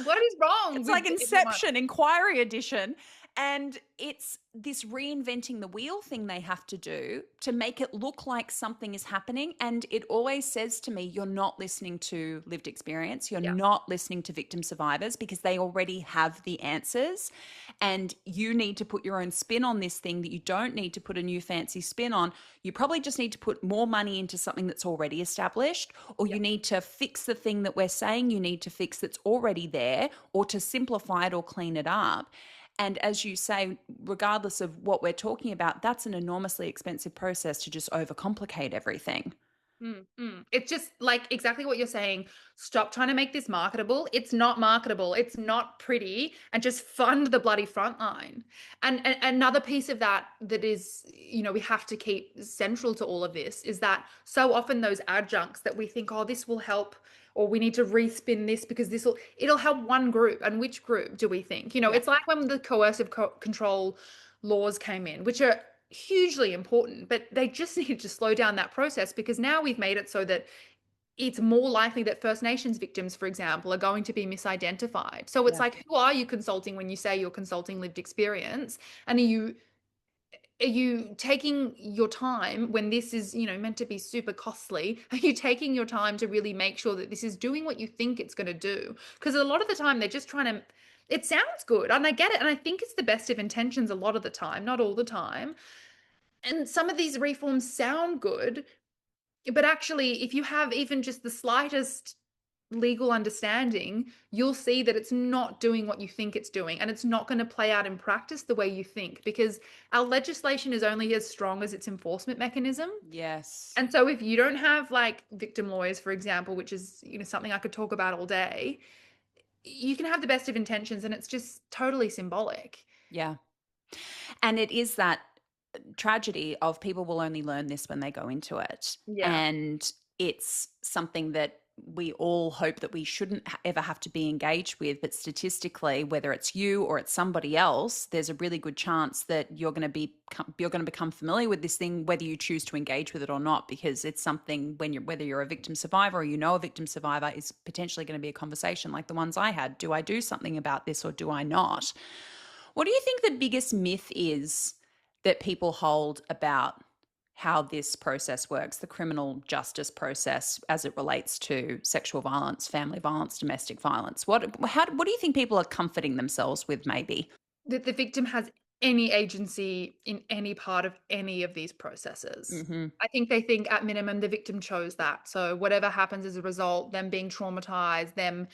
What is wrong? It's with like Inception, Inquiry Edition. And it's this reinventing the wheel thing they have to do to make it look like something is happening. And it always says to me, you're not listening to lived experience. You're not listening to victim survivors because they already have the answers. And you need to put your own spin on this thing that you don't need to put a new fancy spin on. You probably just need to put more money into something that's already established, or you need to fix the thing that we're saying you need to fix that's already there, or to simplify it or clean it up. And as you say, regardless of what we're talking about, that's an enormously expensive process to just overcomplicate everything. It's just like exactly what you're saying. Stop trying to make this marketable. It's not marketable. It's not pretty, and just fund the bloody frontline. And another piece of that is, we have to keep central to all of this is that so often those adjuncts that we think, oh, this will help, or we need to respin this because it'll help one group. And which group do we think? Yeah. It's like when the coercive control laws came in, which are hugely important, but they just need to slow down that process because now we've made it so that it's more likely that First Nations victims, for example, are going to be misidentified. So it's Yeah. like, who are you consulting when you say you're consulting lived experience? And are you taking your time when this is, meant to be super costly? Are you taking your time to really make sure that this is doing what you think it's going to do? Because a lot of the time they're just trying to, it sounds good and I get it. And I think it's the best of intentions a lot of the time, not all the time. And some of these reforms sound good, but actually, if you have even just the slightest legal understanding, you'll see that it's not doing what you think it's doing. And it's not going to play out in practice the way you think, because our legislation is only as strong as its enforcement mechanism. Yes. And so if you don't have like victim lawyers, for example, which is, something I could talk about all day, you can have the best of intentions and it's just totally symbolic. Yeah. And it is that tragedy of people will only learn this when they go into it. Yeah. And it's something that we all hope that we shouldn't ever have to be engaged with. But statistically, whether it's you or it's somebody else, there's a really good chance that you're going to become familiar with this thing, whether you choose to engage with it or not, because it's something whether you're a victim survivor or a victim survivor, is potentially going to be a conversation like the ones I had. Do I do something about this or do I not? What do you think the biggest myth is that people hold about how this process works, the criminal justice process as it relates to sexual violence, family violence, domestic violence? What do you think people are comforting themselves with, maybe? That the victim has any agency in any part of any of these processes. Mm-hmm. I think they think at minimum the victim chose that. So whatever happens as a result, them being traumatized, them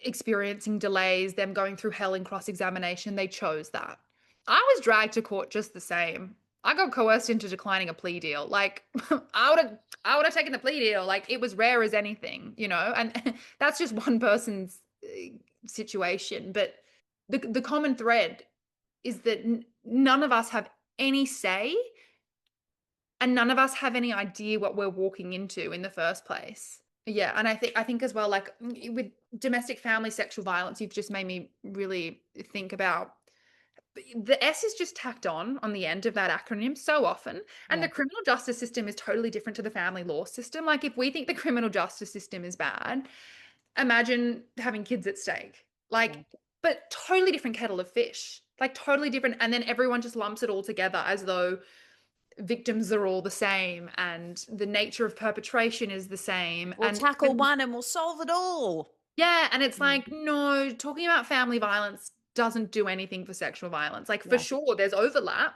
experiencing delays, them going through hell in cross-examination, they chose that. I was dragged to court just the same. I got coerced into declining a plea deal. Like I would have taken the plea deal. Like it was rare as anything, and that's just one person's situation. But the common thread is that none of us have any say and none of us have any idea what we're walking into in the first place. Yeah, and I think as well, like with domestic family sexual violence, you've just made me really think about the S is just tacked on the end of that acronym so often. And Yeah. the criminal justice system is totally different to the family law system. Like if we think the criminal justice system is bad, imagine having kids at stake. Yeah. Like, but totally different kettle of fish. Like totally different. And then everyone just lumps it all together as though victims are all the same and the nature of perpetration is the same. We'll tackle one and we'll solve it all. Yeah, and it's Mm. like, no, talking about family violence doesn't do anything for sexual violence. Like, for Yeah. sure, there's overlap,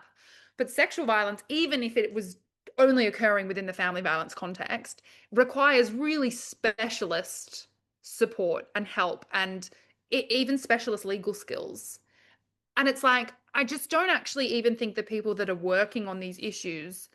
but sexual violence, even if it was only occurring within the family violence context, requires really specialist support and help and even specialist legal skills. And it's like, I just don't actually even think the people that are working on these issues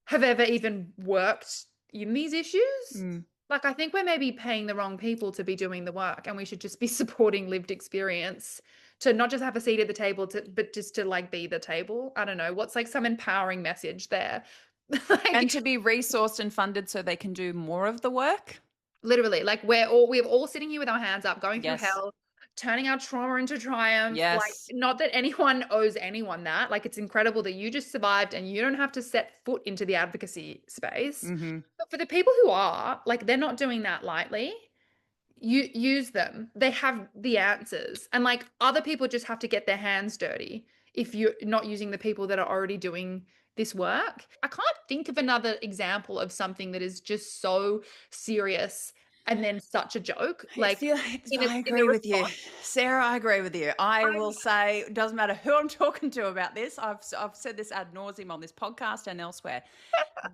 have ever even worked in these issues. Mm. Like, I think we're maybe paying the wrong people to be doing the work, and we should just be supporting lived experience to not just have a seat at the table, but just to like be the table. I don't know. What's like some empowering message there? And Like, to be resourced and funded so they can do more of the work. literally, like we're all sitting here with our hands up, going through Yes. hell, turning our trauma into triumph. Like, Yes. not that anyone owes anyone that. Like, it's incredible that you just survived and you don't have to set foot into the advocacy space. Mm-hmm. But for the people who are, like, they're not doing that lightly. You use them. They have the answers. And like other people just have to get their hands dirty if you're not using the people that are already doing this work. I can't think of another example of something that is just so serious and then such a joke. Like I in the agree with you, response. Sarah. I agree with you. I I, will say, it doesn't matter who I'm talking to about this. I've said this ad nauseum on this podcast and elsewhere.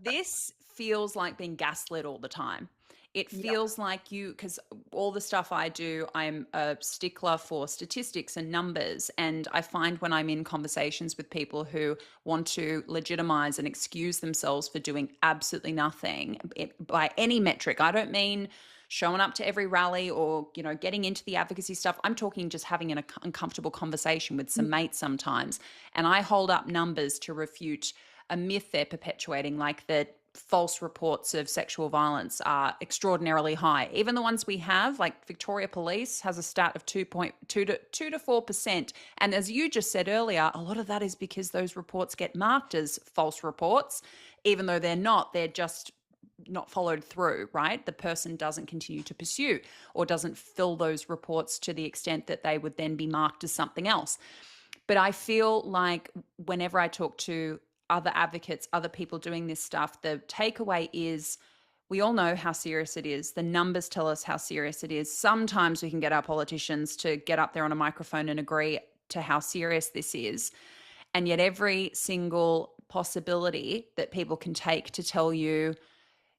This feels like being gaslit all the time. It Yeah. feels like because all the stuff I do, I'm a stickler for statistics and numbers. And I find when I'm in conversations with people who want to legitimize and excuse themselves for doing absolutely nothing by any metric, I don't mean showing up to every rally or, getting into the advocacy stuff. I'm talking just having an uncomfortable conversation with some mates sometimes. And I hold up numbers to refute a myth they're perpetuating, like that false reports of sexual violence are extraordinarily high. Even the ones we have, like Victoria Police has a stat of 2 to 4%. And as you just said earlier, a lot of that is because those reports get marked as false reports, even though they're just not followed through, right? The person doesn't continue to pursue or doesn't fill those reports to the extent that they would then be marked as something else. But I feel like whenever I talk to other advocates, other people doing this stuff, the takeaway is we all know how serious it is. The numbers tell us how serious it is. Sometimes we can get our politicians to get up there on a microphone and agree to how serious this is. And yet, every single possibility that people can take to tell you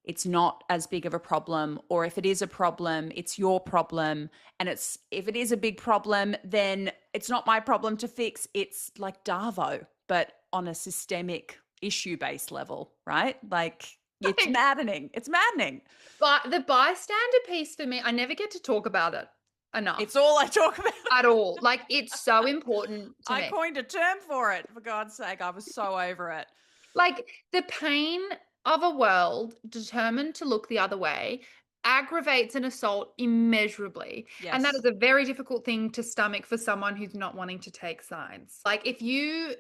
it's not as big of a problem, or if it is a problem, it's your problem. And if it is a big problem, then it's not my problem to fix. It's like Darvo, but on a systemic issue-based level, right? Like, it's maddening. It's maddening. But the bystander piece for me, I never get to talk about it enough. It's all I talk about. At all. Like, it's so important to I me. coined a term for it, for God's sake. I was so over it. Like, the pain of a world determined to look the other way aggravates an assault immeasurably. Yes. And that is a very difficult thing to stomach for someone who's not wanting to take sides. Like, if you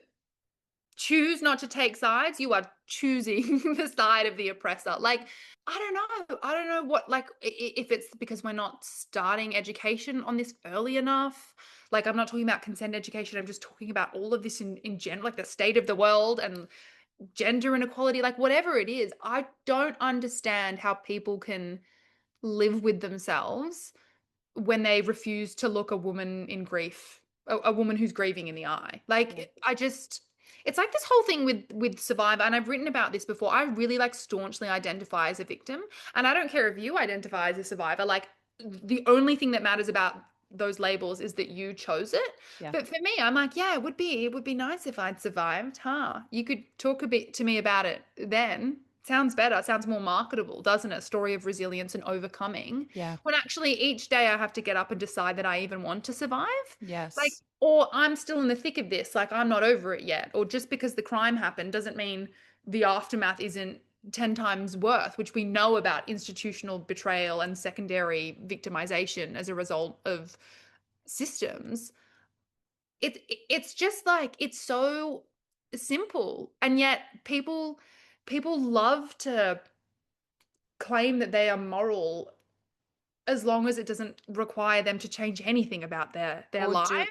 choose not to take sides, you are choosing the side of the oppressor. Like, I don't know what, like, if it's because we're not starting education on this early enough. Like, I'm not talking about consent education. I'm just talking about all of this in general, like the state of the world and gender inequality, like whatever it is. I don't understand how people can live with themselves when they refuse to look a woman in grief, a woman who's grieving in the eye. Like, it's like this whole thing with Survivor, and I've written about this before. I really like staunchly identify as a victim, and I don't care if you identify as a survivor. Like, the only thing that matters about those labels is that you chose it. Yeah. But for me, I'm like, yeah, it would be nice if I'd survived, huh? You could talk a bit to me about it then. Sounds better, sounds more marketable, doesn't it? Story of resilience and overcoming. Yeah. When actually each day I have to get up and decide that I even want to survive. Yes. Like, or I'm still in the thick of this, like I'm not over it yet. Or just because the crime happened doesn't mean the aftermath isn't 10 times worth, which we know about institutional betrayal and secondary victimization as a result of systems. It's just like, it's so simple, and yet people love to claim that they are moral as long as it doesn't require them to change anything about their or life.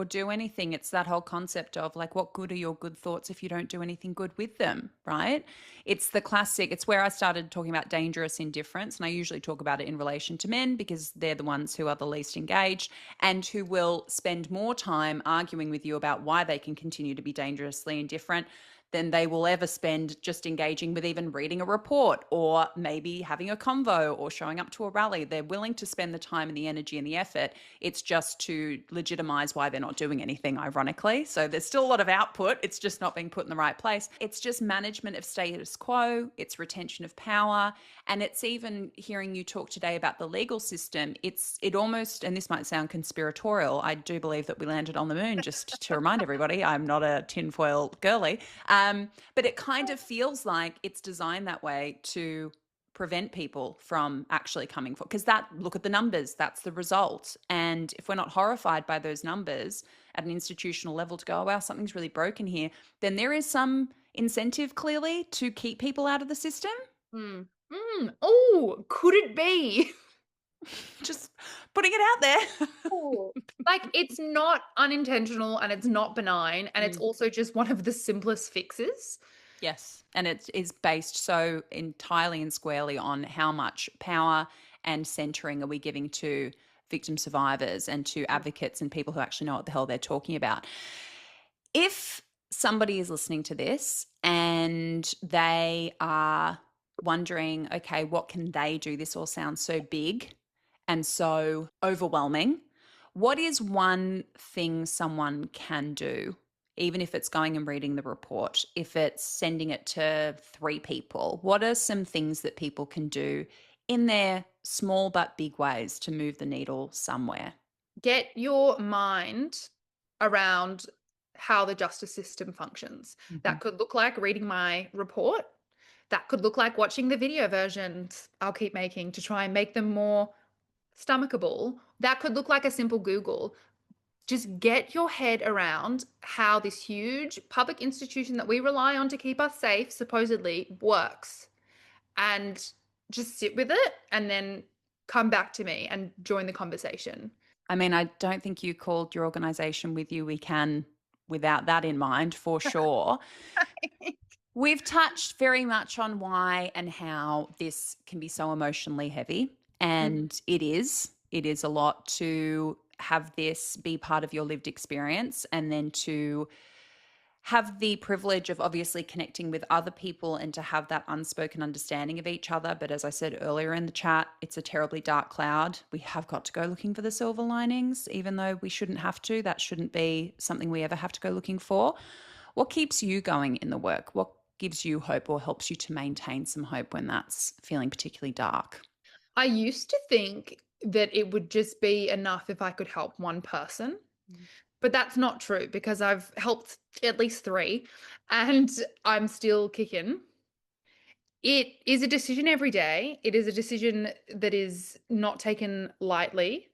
do anything. It's that whole concept of like, what good are your good thoughts if you don't do anything good with them, right? It's the classic. It's where I started talking about dangerous indifference, and I usually talk about it in relation to men because they're the ones who are the least engaged and who will spend more time arguing with you about why they can continue to be dangerously indifferent than they will ever spend just engaging with even reading a report or maybe having a convo or showing up to a rally. They're willing to spend the time and the energy and the effort. It's just to legitimize why they're not doing anything, ironically. So there's still a lot of output. It's just not being put in the right place. It's just management of status quo. It's retention of power. And it's even hearing you talk today about the legal system. It almost, and this might sound conspiratorial, I do believe that we landed on the moon, just to remind everybody, I'm not a tinfoil girly. But it kind of feels like it's designed that way to prevent people from actually coming forward. Because look at the numbers, that's the result. And if we're not horrified by those numbers at an institutional level to go, oh, wow, something's really broken here, then there is some incentive clearly to keep people out of the system. Oh, could it be? Just putting it out there. Like, it's not unintentional and it's not benign, and it's also just one of the simplest fixes. Yes. And it is based so entirely and squarely on how much power and centering are we giving to victim survivors and to advocates and people who actually know what the hell they're talking about. If somebody is listening to this and they are wondering, okay, what can they do? This all sounds so big and so overwhelming. What is one thing someone can do, even if it's going and reading the report, if it's sending it to 3 people? What are some things that people can do in their small but big ways to move the needle somewhere? Get your mind around how the justice system functions. Mhm. That could look like reading my report. That could look like watching the video versions I'll keep making to try and make them more stomachable. That could look like a simple Google. Just get your head around how this huge public institution that we rely on to keep us safe, supposedly, works. And just sit with it and then come back to me and join the conversation. I mean, I don't think you called your organization With You We Can without that in mind, for sure. We've touched very much on why and how this can be so emotionally heavy. Mhm. And it is. It is a lot to have this be part of your lived experience and then to have the privilege of obviously connecting with other people and to have that unspoken understanding of each other. But as I said earlier in the chat, it's a terribly dark cloud. We have got to go looking for the silver linings, even though we shouldn't have to. That shouldn't be something we ever have to go looking for. What keeps you going in the work? What gives you hope or helps you to maintain some hope when that's feeling particularly dark? I used to think that it would just be enough if I could help one person, Mm. but that's not true because I've helped at least three and I'm still kicking. It is a decision every day. It is a decision that is not taken lightly.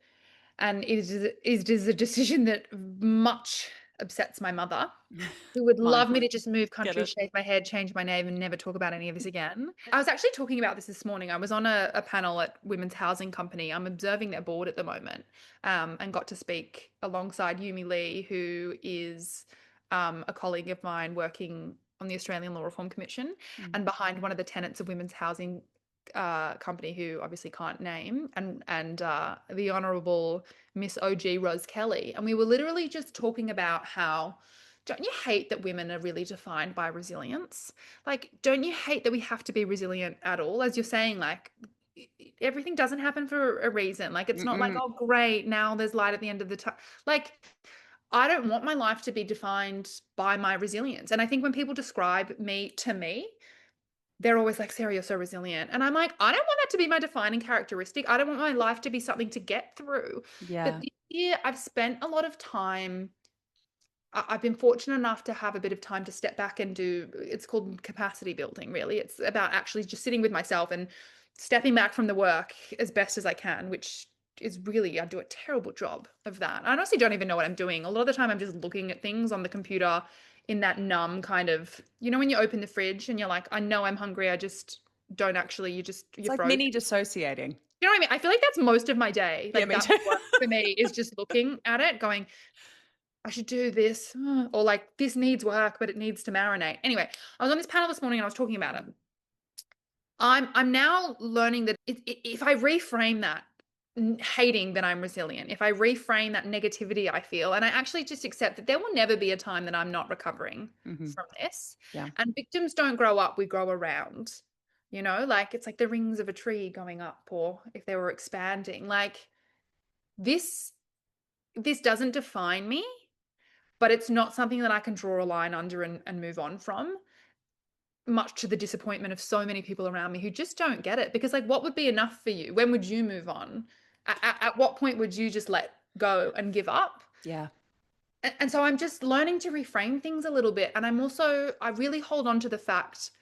And it is a decision that much upsets my mother, who would Mine. love me to just move Get countries, it? shave my head, change my name, and never talk about any of this again. I was actually talking about this morning. I was on a panel at Women's Housing Company. I'm observing their board at the moment, and got to speak alongside Yumi Lee, who is a colleague of mine working on the Australian Law Reform Commission Mm. and behind one of the tenants of Women's Housing company who obviously can't name, and the Honourable Miss OG Rose Kelly. And we were literally just talking about how don't you hate that women are really defined by resilience? Like, don't you hate that we have to be resilient at all? As you're saying, like, everything doesn't happen for a reason. Like, it's not like, Mm-mm. oh, great, now there's light at the end of the tunnel. Like, I don't want my life to be defined by my resilience. And I think when people describe me to me, they're always like, Sarah, you're so resilient. And I'm like, I don't want that to be my defining characteristic. I don't want my life to be something to get through. But Yeah. this year, I've spent a lot of time. I've been fortunate enough to have a bit of time to step back and do, it's called capacity building, really. It's about actually just sitting with myself and stepping back from the work as best as I can, which is really, I do a terrible job of that. I honestly don't even know what I'm doing. A lot of the time, I'm just looking at things on the computer in that numb kind of, when you open the fridge and you're like, I know I'm hungry. I just don't actually, It's you're like frozen. mini dissociating. You know what I mean? I feel like that's most of my day. Yeah, Like me that's too. work for me is just looking at it, going, I should do this, or like this needs work, but it needs to marinate. Anyway, I was on this panel this morning and I was talking about it. I'm now learning that if I reframe that hating that I'm resilient, if I reframe that negativity I feel, and I actually just accept that there will never be a time that I'm not recovering Hmm. from this. Yeah. And victims don't grow up, we grow around. Like it's like the rings of a tree going up, or if they were expanding. Like this, this doesn't define me, but it's not something that I can draw a line under and move on from, much to the disappointment of so many people around me who just don't get it. Because, like, what would be enough for you? When would you move on? At what point would you just let go and give up? Yeah. And so I'm just learning to reframe things a little bit. And I really hold on to the fact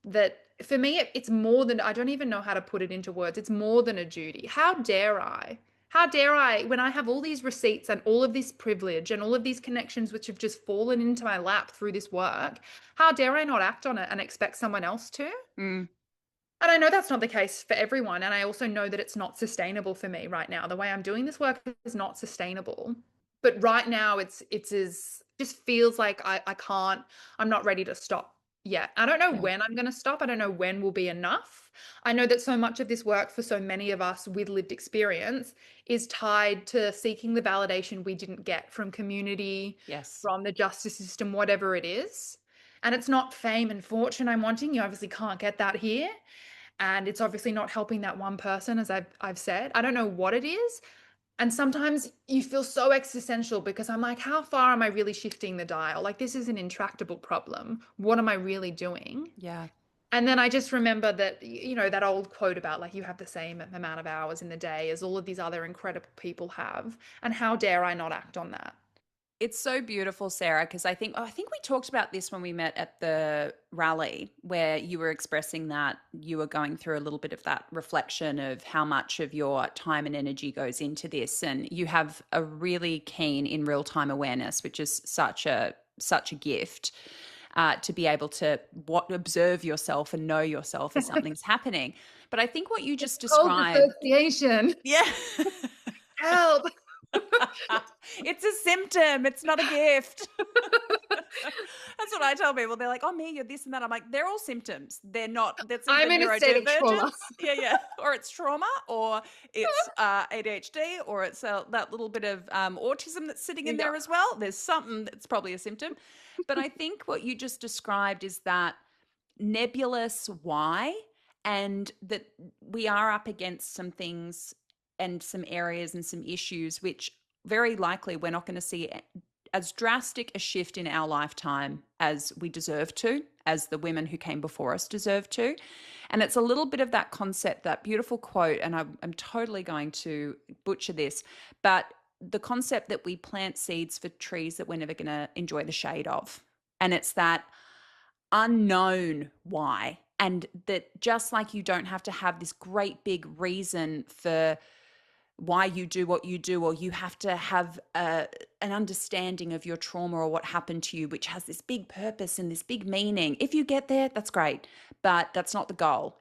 that for me, it's more than, I don't even know how to put it into words. It's more than a duty. How dare I? How dare I, when I have all these receipts and all of this privilege and all of these connections which have just fallen into my lap through this work, how dare I not act on it and expect someone else to? Mm. And I know that's not the case for everyone. And I also know that it's not sustainable for me right now. The way I'm doing this work is not sustainable. But right now it's as just feels like I can't, I'm not ready to stop yet. I don't know Yeah. when I'm going to stop. I don't know when will be enough. I know that so much of this work for so many of us with lived experience is tied to seeking the validation we didn't get from community, Yes. from the justice system, whatever it is. And it's not fame and fortune I'm wanting. You obviously can't get that here. And it's obviously not helping that one person, as I've said. I don't know what it is. And sometimes you feel so existential because I'm like, how far am I really shifting the dial? Like, this is an intractable problem. What am I really doing? Yeah. And then I just remember that, that old quote about like, you have the same amount of hours in the day as all of these other incredible people have. And how dare I not act on that? It's so beautiful, Sarah, because I think we talked about this when we met at the rally, where you were expressing that you were going through a little bit of that reflection of how much of your time and energy goes into this, and you have a really keen in real time awareness, which is such a gift. To be able to observe yourself and know yourself as something's happening. But I think what you just Cold described, dissociation. yeah. Help. It's a symptom. It's not a gift. That's what I tell people. They're like, "Oh, me, you're this and that." I'm like, "They're all symptoms. They're not. That's either I'm in a state of trauma. neurodivergence, yeah, or it's trauma, or it's ADHD, or it's that little bit of autism that's sitting in Yeah. there as well. There's something that's probably a symptom." But I think what you just described is that nebulous why, and that we are up against some things and some areas and some issues which very likely we're not going to see as drastic a shift in our lifetime as we deserve to, as the women who came before us deserve to. And it's a little bit of that concept, that beautiful quote, and I'm totally going to butcher this, but the concept that we plant seeds for trees that we're never going to enjoy the shade of. And it's that unknown why. And that just like you don't have to have this great big reason for why you do what you do, or you have to have an understanding of your trauma or what happened to you, which has this big purpose and this big meaning. If you get there, that's great, but that's not the goal.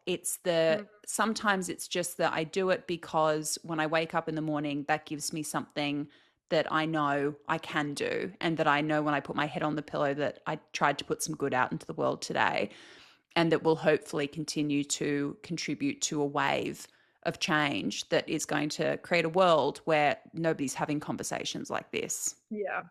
Sometimes it's just that I do it because when I wake up in the morning, that gives me something that I know I can do, and that I know when I put my head on the pillow that I tried to put some good out into the world today, and that will hopefully continue to contribute to a wave of change that is going to create a world where nobody's having conversations like this. Yeah.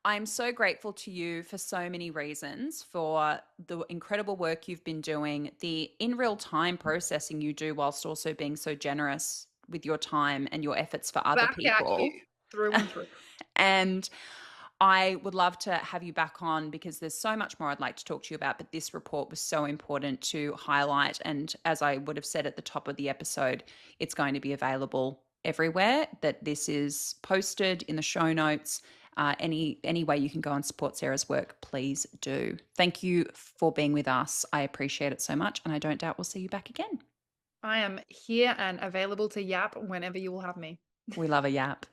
I'm so grateful to you for so many reasons, for the incredible work you've been doing, the in real time processing you do, whilst also being so generous with your time and your efforts for other Back at people. you through and through. And I would love to have you back on, because there's so much more I'd like to talk to you about, but this report was so important to highlight. And as I would have said at the top of the episode, it's going to be available everywhere that this is posted in the show notes. Any way you can go and support Sarah's work, please do. Thank you for being with us. I appreciate it so much, and I don't doubt we'll see you back again. I am here and available to yap whenever you will have me. We love a yap.